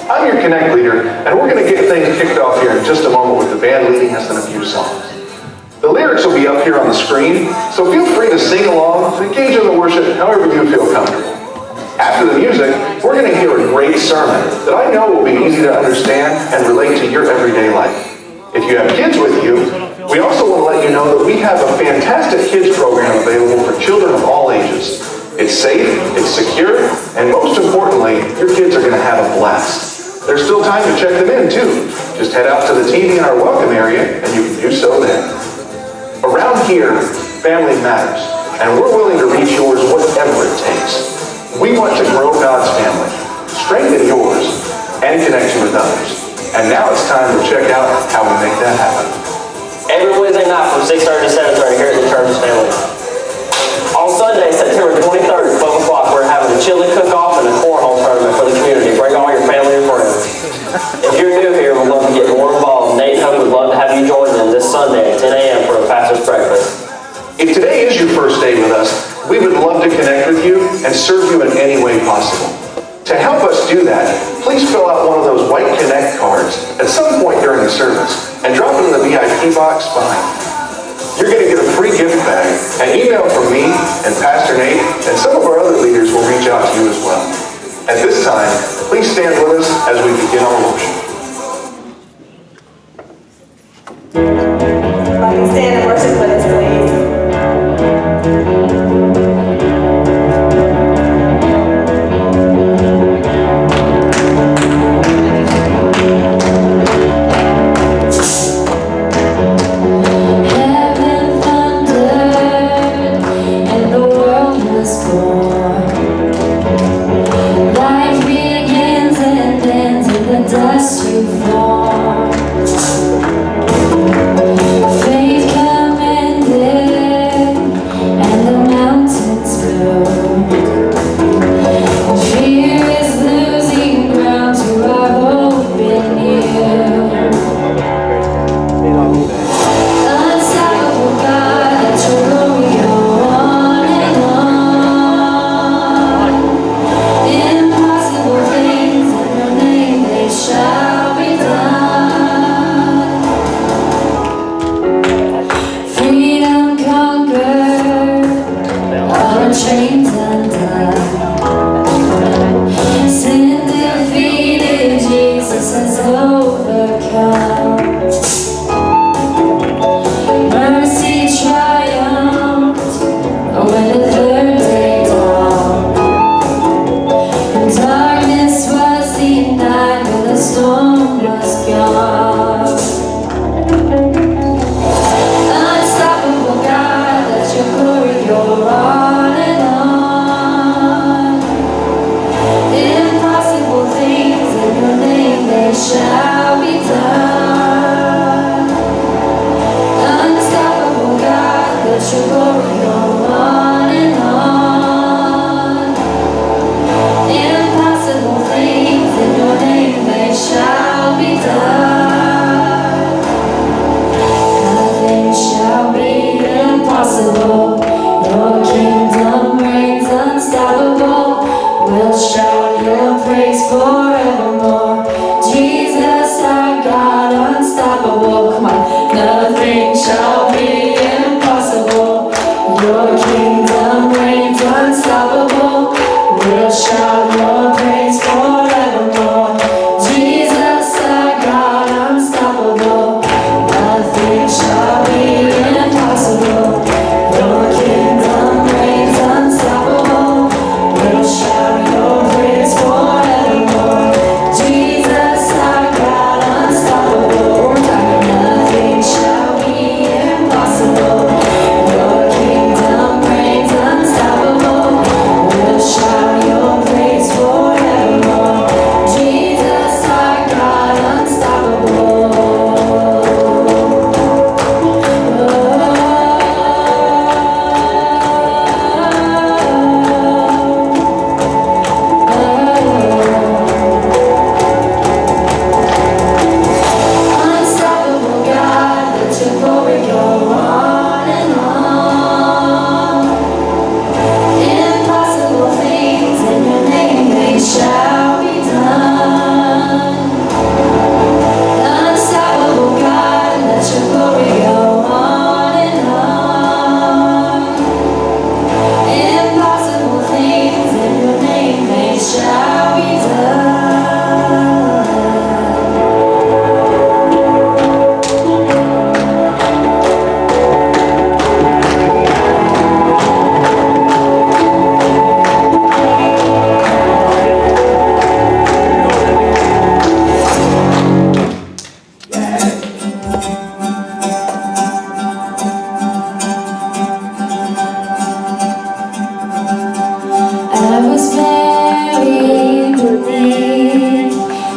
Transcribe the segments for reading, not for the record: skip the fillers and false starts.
I'm your Connect leader, and we're going to get things kicked off here in just a moment with the band leading us in a few songs. The lyrics will be up here on the screen, so feel free to sing along and engage in the worship however you feel comfortable. After the music, we're going to hear a great sermon that I know will be easy to understand and relate to your everyday life. If you have kids with you, we also want to let you know that we have a fantastic kids program available for children of all ages. It's safe, it's secure, and most importantly, your kids are going to have a blast. There's still time to check them in too. Just head out to the TV in our welcome area and you can do so there. Around here, family matters, and we're willing to reach yours whatever it takes. We want to grow God's family, strengthen yours, and connect you with others. And now it's time to check out how we make that happen. Every Wednesday night from 6:30 to 7:30 here at the Church's Family. On Sunday, September 23rd at 12 o'clock, we're having a chili cook-off and a cornhole tournament for the community. Bring all your family and friends. If you're new here, we'd love to get more involved. Nate and Hope would love to have you join them this Sunday at 10 a.m. for a pastor's breakfast. If today is your first day with us, we would love to connect with you and serve you in any way possible. To help us do that, please fill out one of those white Connect cards at some point during the service and drop it in the VIP box behind you. You're going to get a free gift bag, an email from me and Pastor Nate, and some of our other leaders will reach out to you as well. At this time, please stand with us as we begin our worship. If I can stand and worship with us, please. Life begins and ends in the dust.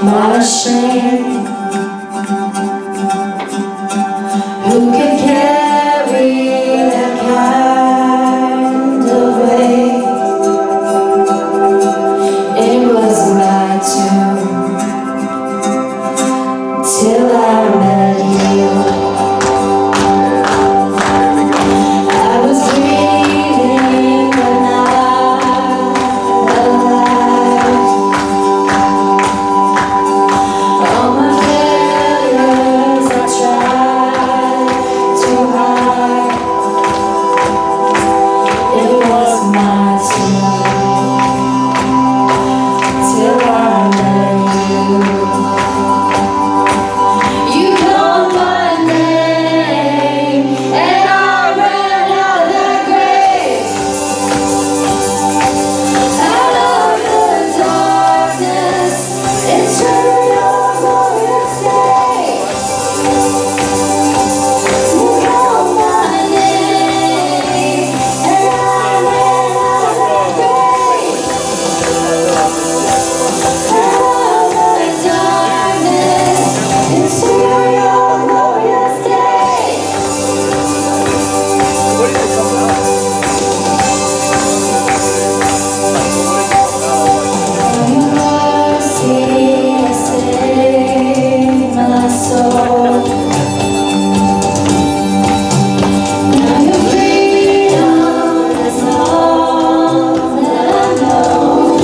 my shame. Who could carry that kind of weight? It was my tomb till I met you. I was breathing but not alive. All my failures I tried to hide. It was my tomb till I met you. You called my name and I ran out of that grave. Out of the darkness into your glorious day. You called my name and I ran out of that grave. Out of the darkness into your glorious day. Your mercy has saved my soul. Now your freedom is all that I know.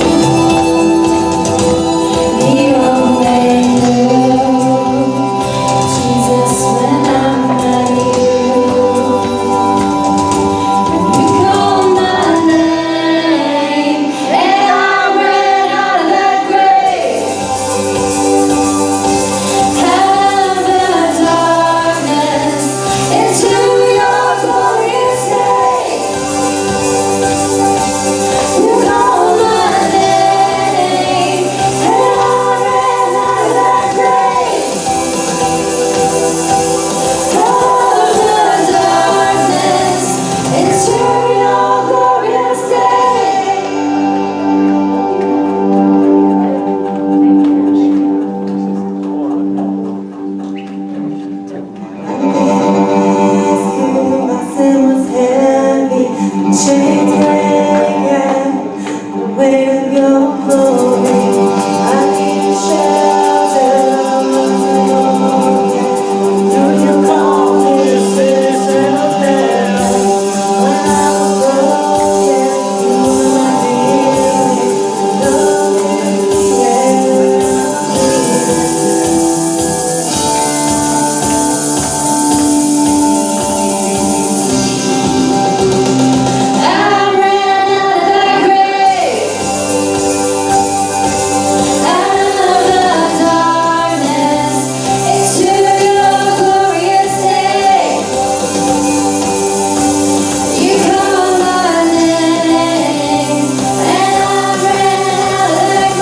The only Jesus, when I met you, you called my name and I ran out of that grave. Out of the darkness into your glorious day. You called my name and I ran out of that grave. Out of the darkness into your glorious day. My sin was heavy, chains breaking, the weight of your glory. I need shelter through your promises and there. When I was broken, you were my healing. Love is the air I ran out of that grave. Out of the darkness into your glorious day. You called my name and I ran out of that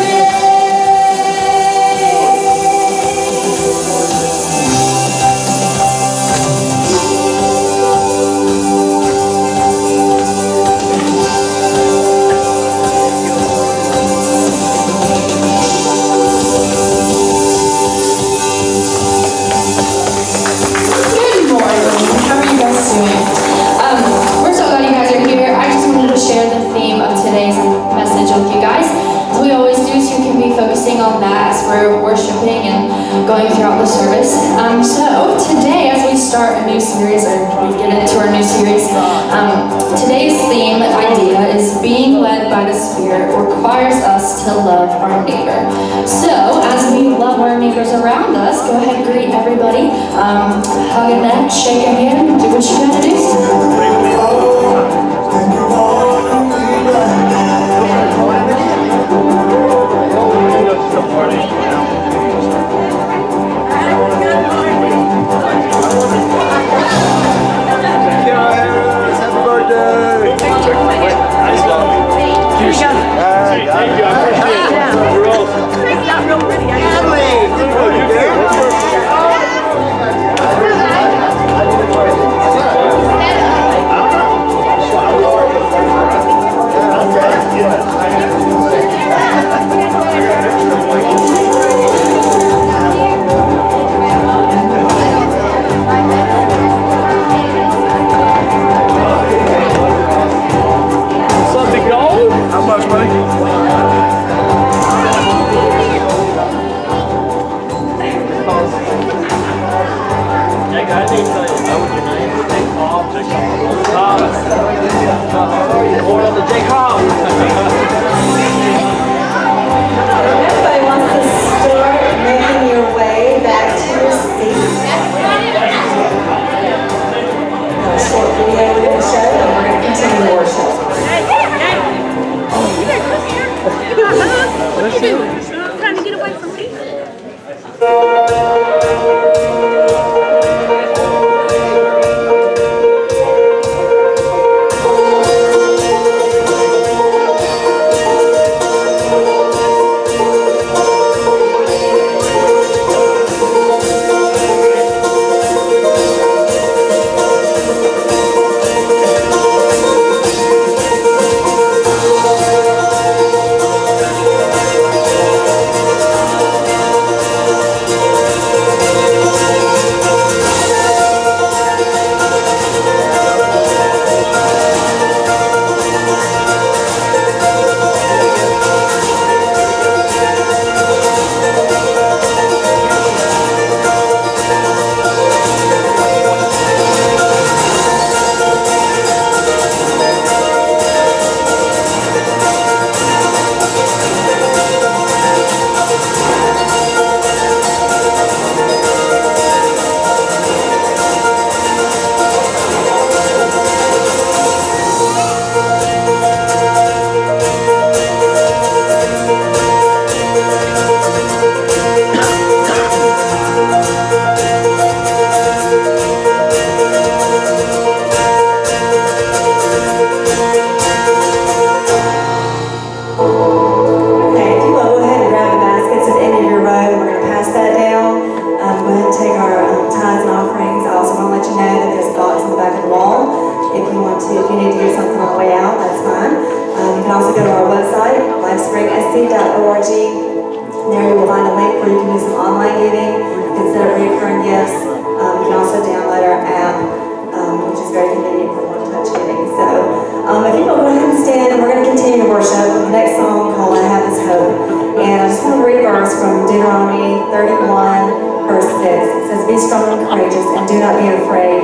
Good morning. How are you guys doing? We're so glad you guys are here. I just wanted to share the theme of today's message with you guys. As we always do, so you can be focusing on that as we're worshiping and going throughout the service. So today, as we start a new series, or we get into our new series, today's theme idea is being led by the Spirit requires us to love our neighbor. So as we love our neighbors around us, go ahead and greet everybody. Hug a neck, shake a hand, do what you gotta do. Happy birthday! Yeah. There you will find a link where you can do some online giving. You can set up recurring gifts. You can also download our app, which is very convenient for one-touch giving. So if you will go ahead and stand, and we're going to continue to worship with the next song called I Have This Hope. And I just want to read a verse from Deuteronomy 31, verse 6. It says, "Be strong and courageous, and do not be afraid.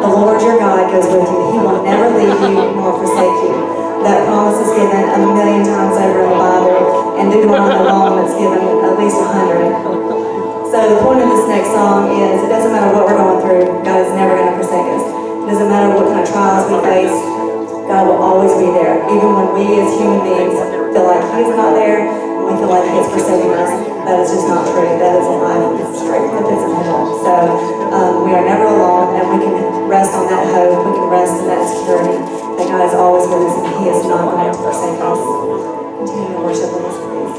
The Lord your God goes with you. He will never leave you nor forsake you." That promise is given a million times over in the Bible, and Deuteronomy alone it's given at least 100. So the point of this next song is, it doesn't matter what we're going through, God is never going to forsake us. It doesn't matter what kind of trials we face, God will always be there. Even when we as human beings feel like He's not there, and we feel like He's forsaking us, that is just not true. That is a lie. It's straight from the pits of hell. So we are never alone, and we can rest on that hope. We can rest in that security that God is always with us, and He is not going to forsake us. Continue to worship with us, please.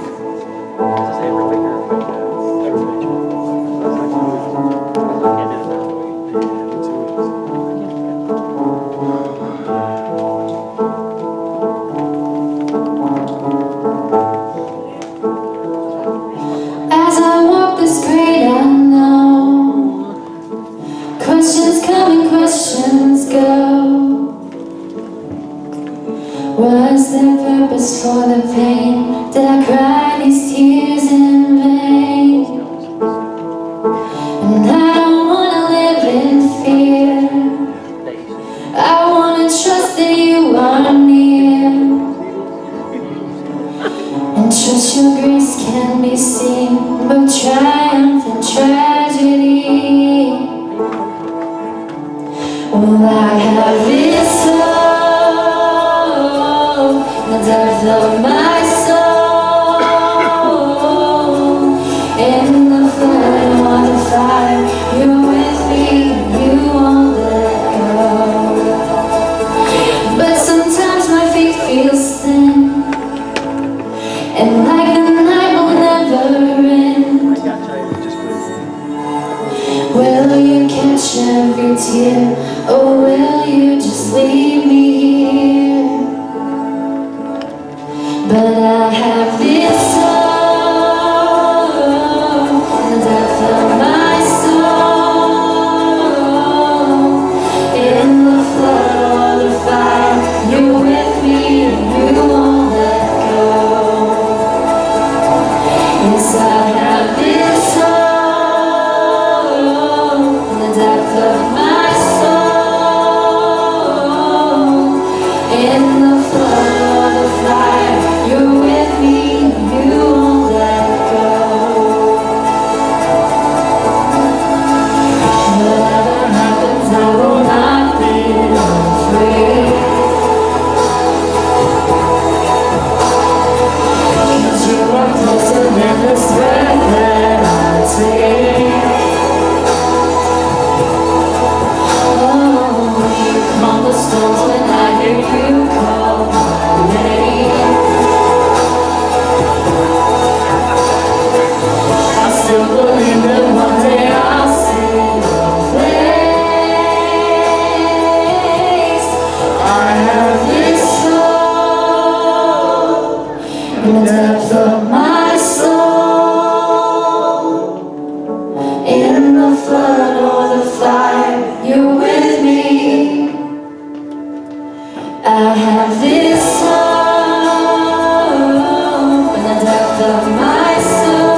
As I walk this grade unknown, questions come and questions go. Was there purpose for the pain? Did I cry these tears in vain? And I don't wanna live in fear. I wanna trust that you are near, and trust your grace can be seen, both triumph and tragedy. Well, I have this hope in the depth of my soul. In the flood or the fire, you're with me, you won't let go. But sometimes my faith feels thin, and like the night will never end. Will you catch every tear, or will you just leave me here? But I have this hope in the depth of my soul. In the flood or the fire, you're with me, you won't let go. Yes, I have this hope in the depth of my soul. In the flood or the fire, you're with me, you won't let go. Whatever happens, I will not be afraid. 'Cause you are closer than this breath that I take. Oh, you calm the storms when I hear you call my name. I still believe that one day I'll see your face. I have this hope in the depth of my soul. In the flood or the fire, you're with me. I have this hope in the depth of my soul.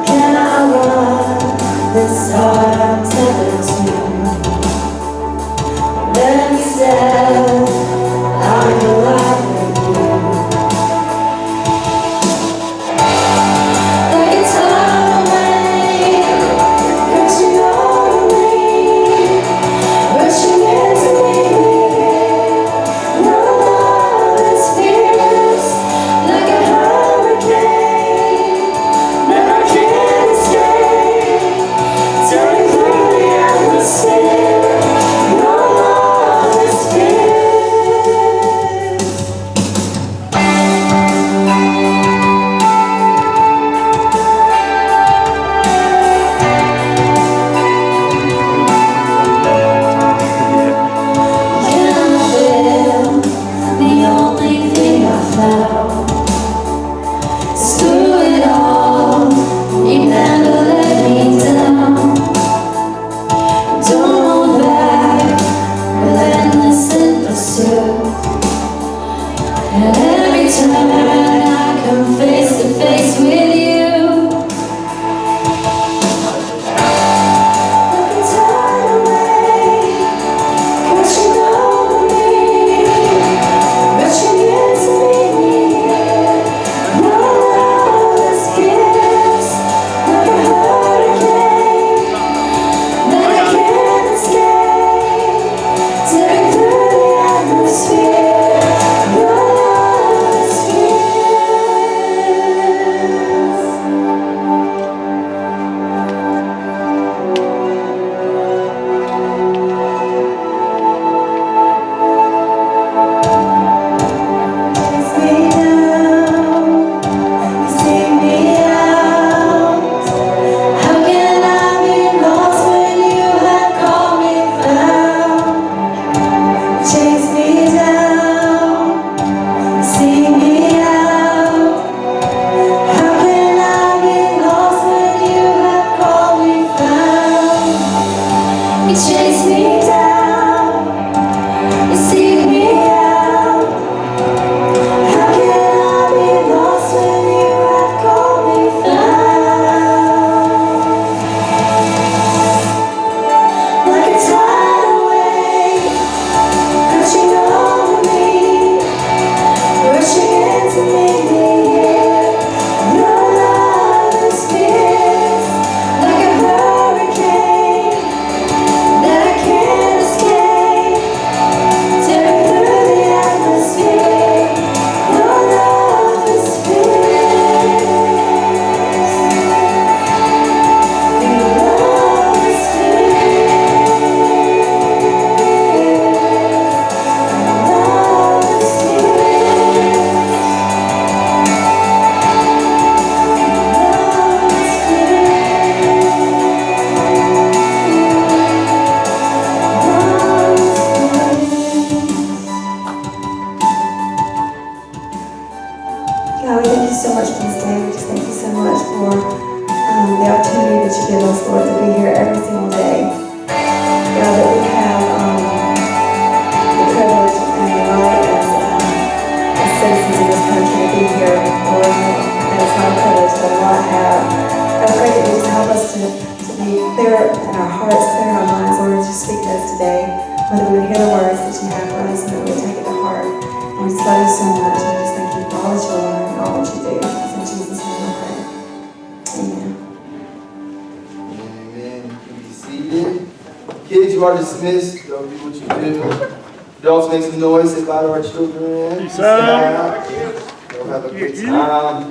Can I run this heart I'm tethered to? Let me step out of your life with you. Like a tidal wave, crashing over me, rushing into me. Your love is fierce, like a hurricane that I can't escape. Tearing through the atmosphere. Your love is fierce. Can I feel the only thing I felt? Is through it all, you never let me down. Don't hold back, relentless in pursuit. And every time I come face to face with you, like a tidal wave, crashing over me, rushing into me. Your love is fierce, like a hurricane that I can't escape. Tearing through the atmosphere. Your love is fierce. Takes me down, you seek me out. How can I be lost when you have called me found? Chase me down, you seek me out. How can I be lost when you have called me found? You chase me down, you seek me out. How can I be lost when you have called me found? Like a tidal wave, crashing over me, rushing into me. Your love is fierce, like a hurricane that I can't escape. Tearing through the atmosphere. Your love is fierce. Your love is fierce. Your love is God, we thank you so much for this day. We just thank you so much for the opportunity that you give us, Lord, to be here every single day. God, that we have the privilege and the right as citizens of this country to be here, Lord, and it's not a privilege that a lot have. I pray that you just help us to be clear in our hearts, clear in our minds, Lord, as you speak to us today, whether we would hear the words that you have for us and that we would take it to heart. And we just love you so much, and we just thank you for all that you are and all that you do. It's in Jesus' name I pray. Amen. Amen. You can be seated. Kids, you are dismissed. Go do what you do. Adults, make some noise. Say bye to our children. Peace out. Go have a good time.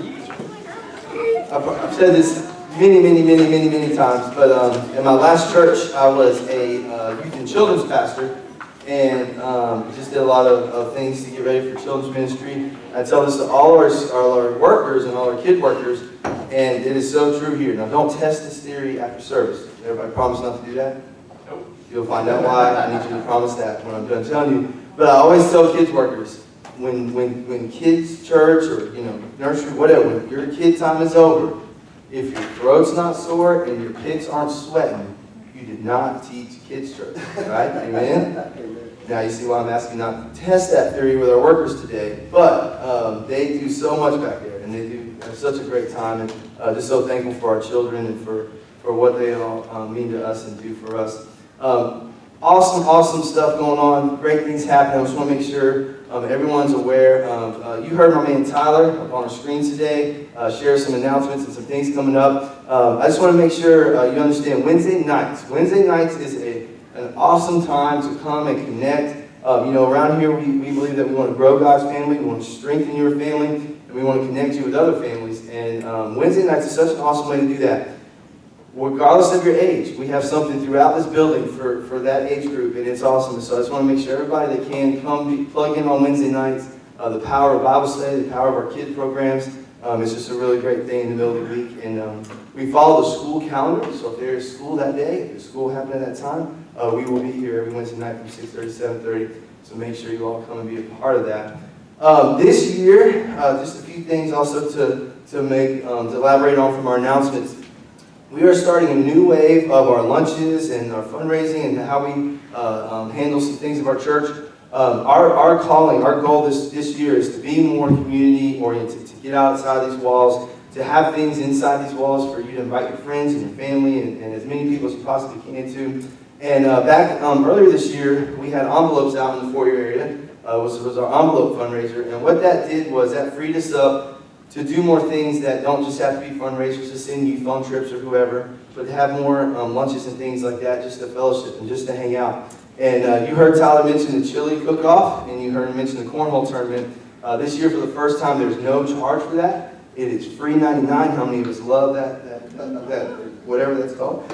I've said this many times, but in my last church, I was a youth and children's pastor, and just did a lot of things to get ready for children's ministry. I tell this to all our workers and all our kid workers, and it is so true here. Now, don't test this theory after service. Everybody promise not to do that? Nope. You'll find out why. I need you to promise that when I'm done telling you. But I always tell kids workers, when kids church or nursery, whatever, when your kid time is over, if your throat's not sore and your kids aren't sweating, you did not teach kids church, right? Amen? Now you see why I'm asking not to test that theory with our workers today, but they do so much back there, and they do have such a great time, and just so thankful for our children and for what they all mean to us and do for us. Awesome stuff going on, great things happening. I just want to make sure everyone's aware of, you heard my man Tyler up on our screen today, share some announcements and some things coming up. I just want to make sure you understand Wednesday nights. Wednesday nights is an awesome time to come and connect. Around here we believe that we want to grow God's family, we want to strengthen your family, and we want to connect you with other families. And Wednesday nights is such an awesome way to do that. Regardless of your age, we have something throughout this building for that age group, and it's awesome. So I just want to make sure everybody that can come plug in on Wednesday nights. The power of Bible study, the power of our kid programs. It's just a really great thing in the middle of the week. And we follow the school calendar, so if there is school that day, if there's school happening at that time, we will be here every Wednesday night from 6:30 to 7:30. So make sure you all come and be a part of that. This year, just a few things also to elaborate on from our announcements. We are starting a new wave of our lunches and our fundraising and how we handle some things of our church. Our calling, our goal this year is to be more community-oriented, to get outside these walls, to have things inside these walls for you to invite your friends and your family and as many people as you possibly can to. And back earlier this year, we had envelopes out in the foyer area. It was our envelope fundraiser. And what that did was that freed us up to do more things that don't just have to be fundraisers, to send you phone trips or whoever, but to have more lunches and things like that, just to fellowship and just to hang out. And you heard Tyler mention the chili cook-off, and you heard him mention the cornhole tournament. This year, for the first time, there's no charge for that. It is free 99. How many of us love that whatever that's called?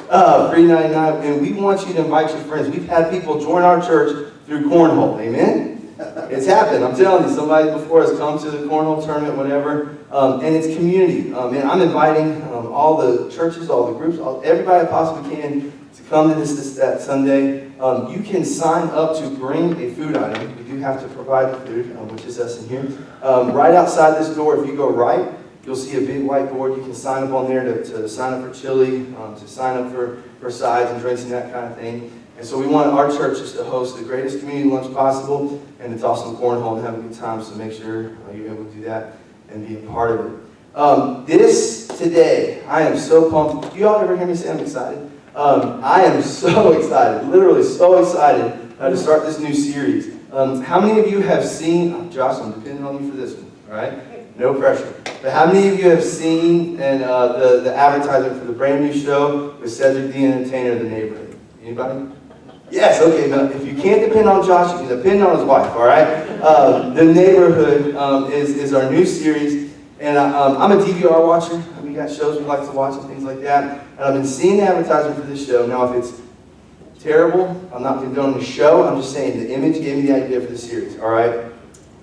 Free 99. And we want you to invite your friends. We've had people join our church through cornhole. Amen? It's happened. I'm telling you, somebody before has come to the cornhole tournament, whatever. And it's community. And I'm inviting all the churches, all the groups, everybody I possibly can to come to that Sunday. You can sign up to bring a food item. We do have to provide the food, which is us in here. Right outside this door, if you go right, you'll see a big whiteboard. You can sign up on there to sign up for chili, to sign up for sides and drinks and that kind of thing. And so we want our churches to host the greatest community lunch possible, and it's awesome cornhole and have a good time, so make sure you're able to do that and be a part of it. Today, I am so pumped. Do you all ever hear me say I'm excited? I am so excited, literally so excited to start this new series. How many of you have seen, Josh, I'm depending on you for this one, all right? No pressure. But how many of you have seen the advertisement for the brand new show with Cedric the Entertainer, The Neighborhood? Anybody? Yes, okay. Now, if you can't depend on Josh, you can depend on his wife, all right? The Neighborhood is our new series. And I'm a DVR watcher. We got shows we like to watch and things like that. And I've been seeing the advertisement for this show. Now, if it's terrible, I'm not condoning the show. I'm just saying the image gave me the idea for the series, all right?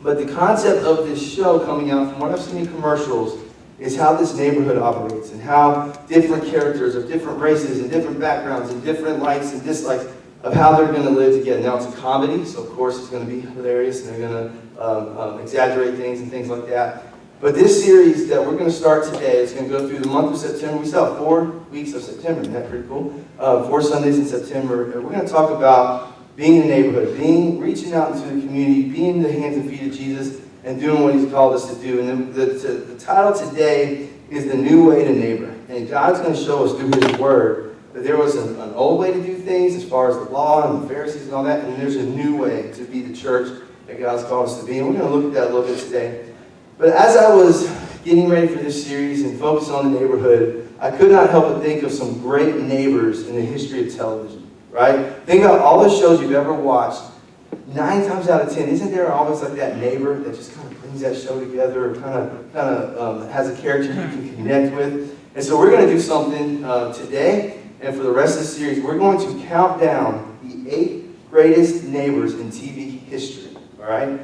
But the concept of this show coming out, from what I've seen in commercials, is how this neighborhood operates and how different characters of different races and different backgrounds and different likes and dislikes of how they're going to live together. Now, it's a comedy, so of course it's going to be hilarious, and they're going to exaggerate things and things like that. But this series that we're going to start today is going to go through the month of September. We still have 4 weeks of September. Isn't that pretty cool? 4 Sundays in September. And we're going to talk about being in the neighborhood, reaching out into the community, being the hands and feet of Jesus, and doing what He's called us to do. And the title today is The New Way to Neighbor. And God's going to show us through His Word that there was an old way to do things as far as the law and the Pharisees and all that, and there's a new way to be the church that God's called us to be. And we're going to look at that a little bit today. But as I was getting ready for this series and focusing on the neighborhood, I could not help but think of some great neighbors in the history of television, right? Think about all the shows you've ever watched. 9 times out of 10, isn't there always like that neighbor that just kind of brings that show together, or kind of has a character you can connect with? And so we're going to do something today, and for the rest of the series, we're going to count down the 8 greatest neighbors in TV history, all right?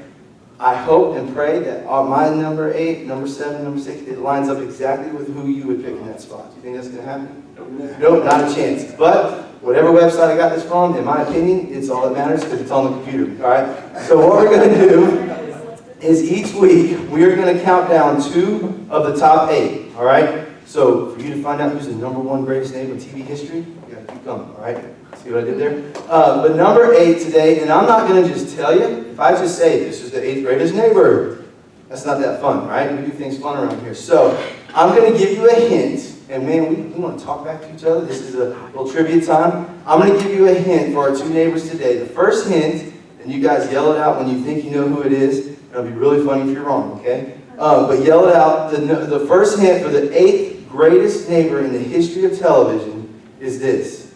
I hope and pray that my number 8, number 7, number 6, it lines up exactly with who you would pick in that spot. Do you think that's going to happen? Nope, not a chance. But whatever website I got this from, in my opinion, it's all that matters because it's on the computer, all right? So what we're going to do is each week, we are going to count down 2 of the top 8, all right? So for you to find out who's the #1 greatest neighbor in TV history, you gotta keep coming, all right? See what I did there? But number 8 today, and I'm not gonna just tell you, if I just say this is the 8th greatest neighbor, that's not that fun, right? We do things fun around here. So I'm gonna give you a hint, and man, we wanna talk back to each other. This is a little trivia time. I'm gonna give you a hint for our 2 neighbors today. The first hint, and you guys yell it out when you think you know who it is. It'll be really funny if you're wrong, okay? But yell it out. The first hint for the 8th greatest neighbor in the history of television is this.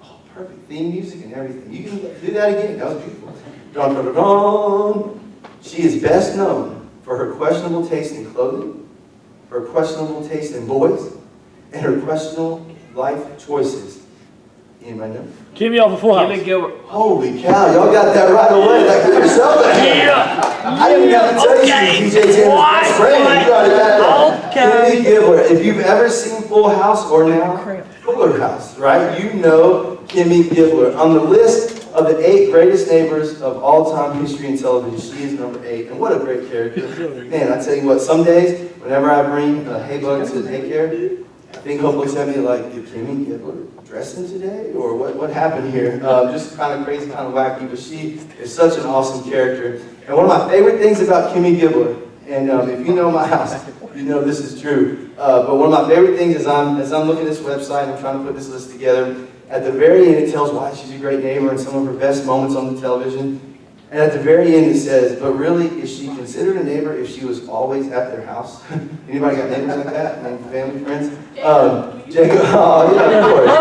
Oh, perfect theme music and everything. You can do that again. That was beautiful. Dun, dun, dun, dun. She is best known for her questionable taste in clothing, her questionable taste in boys, and her questionable life choices. Anybody know? Kimmy off the Full House. Kimmy Gilbert. Holy cow, y'all got that right away. Like yourself. I didn't even have to tell you she was DJ Taylor's best friend. You already got that. Kimmy Gilbert. If you've ever seen Full House or now Fuller House, right? You know Kimmy Gilbert. On the list of the 8 greatest neighbors of all time history in television, she is number 8. And what a great character. Man, I tell you what, some days, whenever I bring Haybug to the daycare, I think Hope looks at me like, did Kimmy Gilbert dressing today? Or what happened here? Just kind of crazy, kind of wacky, but she is such an awesome character. And one of my favorite things about Kimmy Gilbert, and if you know my house, you know this is true, but one of my favorite things is as I'm looking at this website and I'm trying to put this list together, at the very end it tells why she's a great neighbor and some of her best moments on the television. And at the very end it says, but really, is she considered a neighbor if she was always at their house? Anybody got neighbors like that? Any family, friends? Jacob, oh yeah, of course.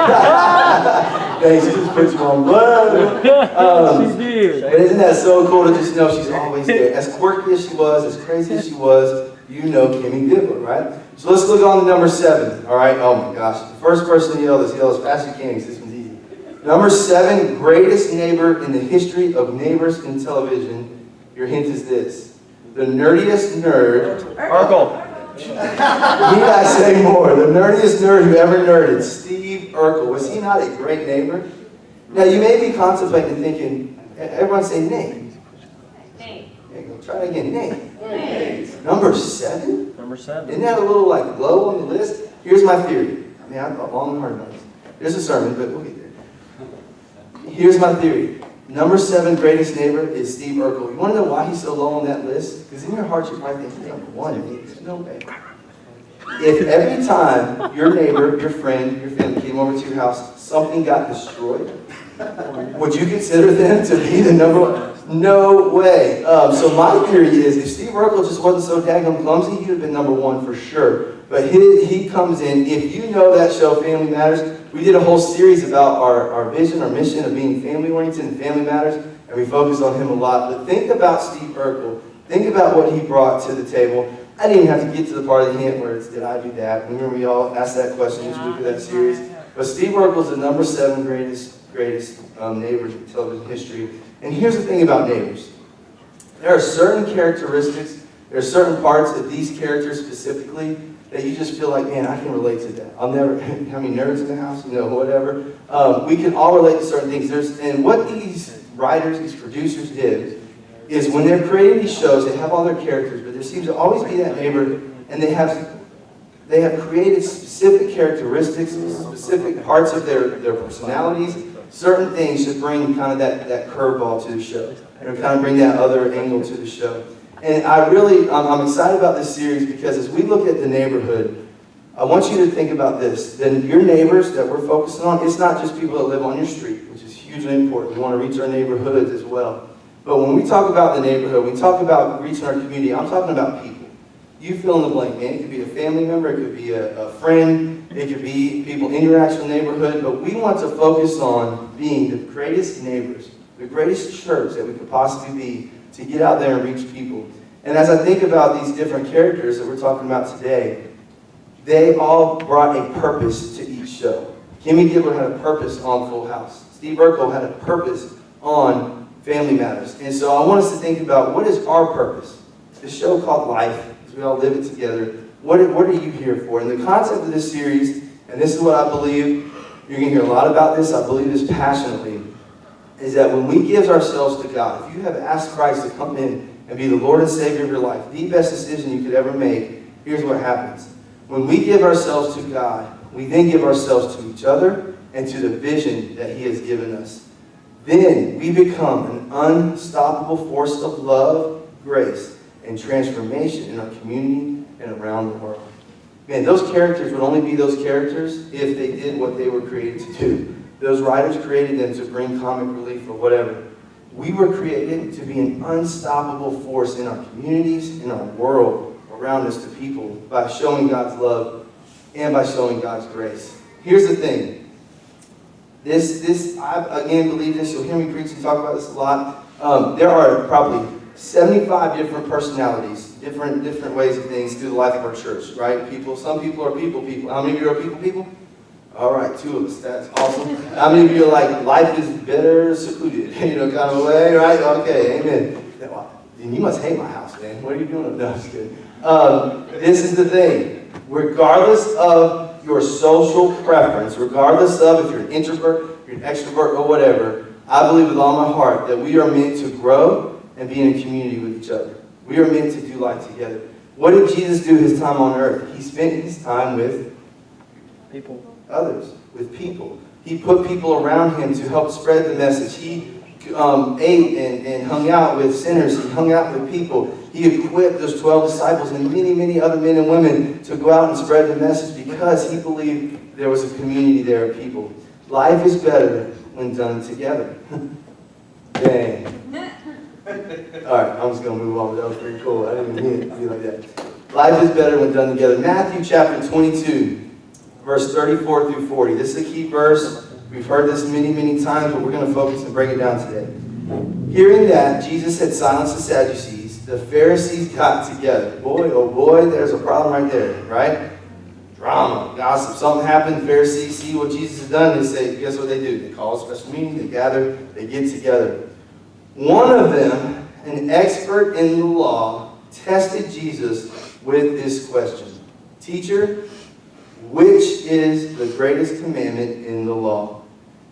Dang, she just put you on blood. She did. But isn't that so cool to just know she's always there? As quirky as she was, as crazy as she was, you know Kimmy Gilbert, right? So let's look on to number 7, all right? Oh my gosh, the first person to yell as fast as you can, because this one's easy. Number 7, greatest neighbor in the history of neighbors in television. Your hint is this. The nerdiest nerd. Urkel. Need I say more? The nerdiest nerd who ever nerded, Steve Urkel. Was he not a great neighbor? Now you may be contemplating and thinking, everyone say name. Name. There you go. Try it again. Name. Number 7? Number 7. Isn't that a little like low on the list? Here's my theory. I mean, I'm long and hard on this. There's a sermon, but we'll get there. Here's my theory. Number 7 greatest neighbor is Steve Urkel. You want to know why he's so low on that list? Because in your heart you're probably thinking, number 1, there's no way. If every time your neighbor, your friend, your family came over to your house, something got destroyed, would you consider them to be the number 1? No way. So my theory is, if Steve Urkel just wasn't so daggone clumsy, he would have been number 1 for sure. But he comes in. If you know that show, Family Matters, we did a whole series about our vision, our mission of being family-oriented and Family Matters, and we focused on him a lot. But think about Steve Urkel. Think about what he brought to the table. I didn't even have to get to the part of the hint where it's, did I do that? Remember we all asked that question each week of that series. But Steve Urkel's the number 7 greatest neighbor in television history. And here's the thing about neighbors. There are certain characteristics, there are certain parts of these characters specifically that you just feel like, man, I can relate to that. I'll never, how many nerds in the house, you know, whatever. We can all relate to certain things. And what these writers, these producers did, is when they're creating these shows, they have all their characters, but there seems to always be that neighbor, and they have created specific characteristics, specific parts of their personalities, certain things to bring kind of that curveball to the show, and kind of bring that other angle to the show. And I'm excited about this series because as we look at the neighborhood, I want you to think about this. Then your neighbors that we're focusing on, it's not just people that live on your street, which is hugely important. We want to reach our neighborhoods as well. But when we talk about the neighborhood, we talk about reaching our community, I'm talking about people. You fill in the blank, man. It could be a family member, it could be a friend, it could be people in your actual neighborhood, but we want to focus on being the greatest neighbors, the greatest church that we could possibly be to get out there and reach people. And as I think about these different characters that we're talking about today, they all brought a purpose to each show. Kimmy Gilbert had a purpose on Full House. Steve Urkel had a purpose on Family Matters. And so I want us to think about, what is our purpose? This show called Life, as we all live it together, what are you here for? And the concept of this series, and this is what I believe, you're going to hear a lot about this, I believe this passionately, is that when we give ourselves to God, if you have asked Christ to come in and be the Lord and Savior of your life, the best decision you could ever make, here's what happens. When we give ourselves to God, we then give ourselves to each other and to the vision that He has given us. Then we become an unstoppable force of love, grace, and transformation in our community and around the world. Man, those characters would only be those characters if they did what they were created to do. Those writers created them to bring comic relief or whatever. We were created to be an unstoppable force in our communities, in our world, around us to people, by showing God's love and by showing God's grace. Here's the thing. I again believe this. You'll hear me preach and talk about this a lot. There are probably 75 different personalities, different ways of things through the life of our church, right? Some people are people. How many of you are people? All right, 2 of us. That's awesome. How many of you are like, life is better secluded, kind of a way, right? Okay, amen. You must hate my house, man. What are you doing? No, I'm just kidding. This is the thing. Regardless of your social preference, regardless of if you're an introvert, you're an extrovert, or whatever, I believe with all my heart that we are meant to grow and be in a community with each other. We are meant to do life together. What did Jesus do His time on earth? He spent His time with people. Others, with people. He put people around Him to help spread the message. He ate and hung out with sinners. He hung out with people. He equipped those 12 disciples and many, many other men and women to go out and spread the message because He believed there was a community there of people. Life is better when done together. Dang. All right, I'm just going to move on. That was pretty cool. I didn't mean it to be like that. Life is better when done together. Matthew chapter 22, verse 34 through 40. This is a key verse. We've heard this many, many times, but we're going to focus and break it down today. Hearing that, Jesus had silenced the Sadducees. The Pharisees got together. Boy, oh boy, there's a problem right there, right? Drama, gossip. Something happened. Pharisees see what Jesus has done. They say, guess what they do? They call a special meeting. They gather. They get together. One of them, an expert in the law, tested Jesus with this question. Teacher, which is the greatest commandment in the law?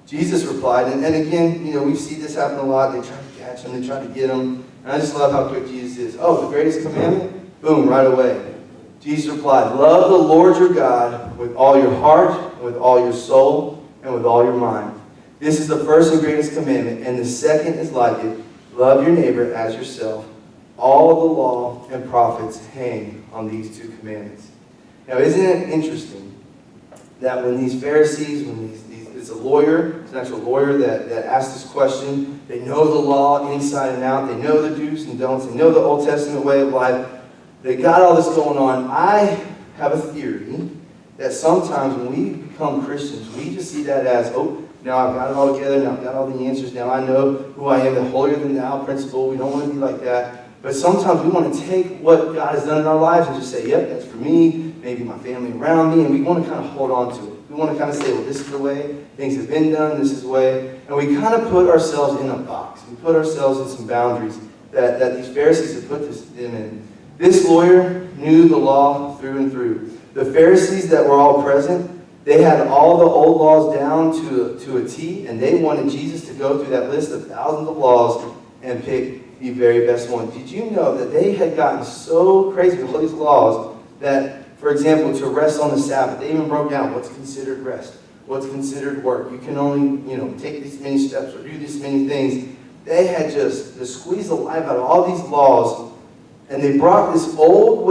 Jesus replied, and again, we see this happen a lot. They try to catch him. They try to get him. And I just love how quick Jesus is. Oh, the greatest commandment? Boom, right away. Jesus replied, love the Lord your God with all your heart, with all your soul, and with all your mind. This is the first and greatest commandment, and the second is like it. Love your neighbor as yourself. All the law and prophets hang on these 2 commandments. Now, isn't it interesting that when these Pharisees, it's a lawyer, it's an actual lawyer that asked this question, they know the law inside and out, they know the do's and don'ts, they know the Old Testament way of life, they got all this going on. I have a theory that sometimes when we become Christians, we just see that as, oh, now I've got it all together, now I've got all the answers, now I know who I am, the holier than thou principle. We don't want to be like that. But sometimes we want to take what God has done in our lives and just say, yep, that's for me, maybe my family around me, and we want to kind of hold on to it. We want to kind of say, well, this is the way things have been done, this is the way, and we kind of put ourselves in a box. We put ourselves in some boundaries that these Pharisees have put them in. This lawyer knew the law through and through. The Pharisees that were all present, they had all the old laws down to a T, and they wanted Jesus to go through that list of thousands of laws and pick the very best one. Did you know that they had gotten so crazy with all these laws that, for example, to rest on the Sabbath, they even broke down what's considered rest, what's considered work. You can only, take these many steps or do these many things. They had just squeezed the life out of all these laws, and they brought this old